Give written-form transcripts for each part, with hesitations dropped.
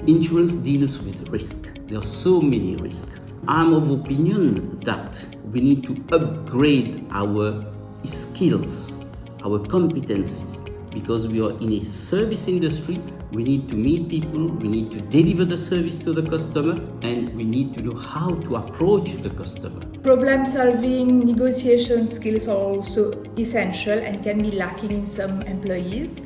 Insurance deals with risk. There are so many risks. I'm of opinion that we need to upgrade our skills, our competency, because we are in a service industry. We need to meet people, we need to deliver the service to the customer, and we need to know how to approach the customer. Problem-solving, negotiation skills are also essential and can be lacking in some employees.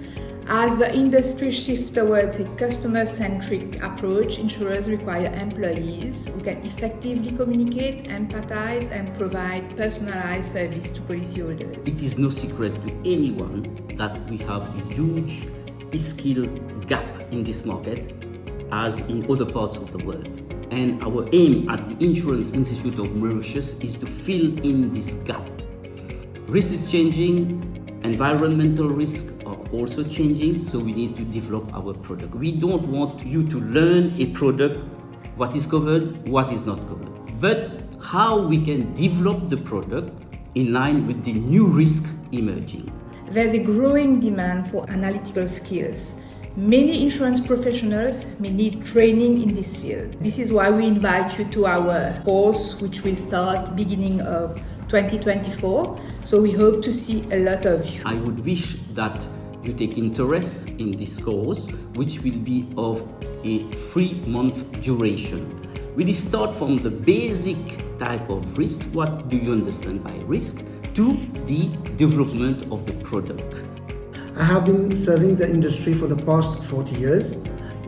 As the industry shifts towards a customer-centric approach, insurers require employees who can effectively communicate, empathize, and provide personalized service to policyholders. It is no secret to anyone that we have a huge skill gap in this market, as in other parts of the world. And our aim at the Insurance Institute of Mauritius is to fill in this gap. Risk is changing, environmental risks are also changing, so we need to develop our product. We don't want you to learn a product, what is covered, what is not covered, but how we can develop the product in line with the new risk emerging. There's a growing demand for analytical skills. Many insurance professionals may need training in this field. This is why we invite you to our course, which will start beginning of 2024. So we hope to see a lot of you. I would wish that you take interest in this course, which will be of a 3-month duration. We'll start from the basic type of risk, what do you understand by risk, to the development of the product. I have been serving the industry for the past 40 years.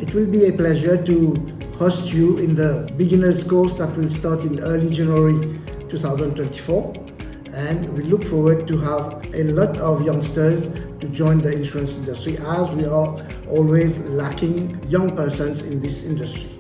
It will be a pleasure to host you in the beginner's course that will start in early January 2024. And we look forward to have a lot of youngsters to join the insurance industry, as we are always lacking young persons in this industry.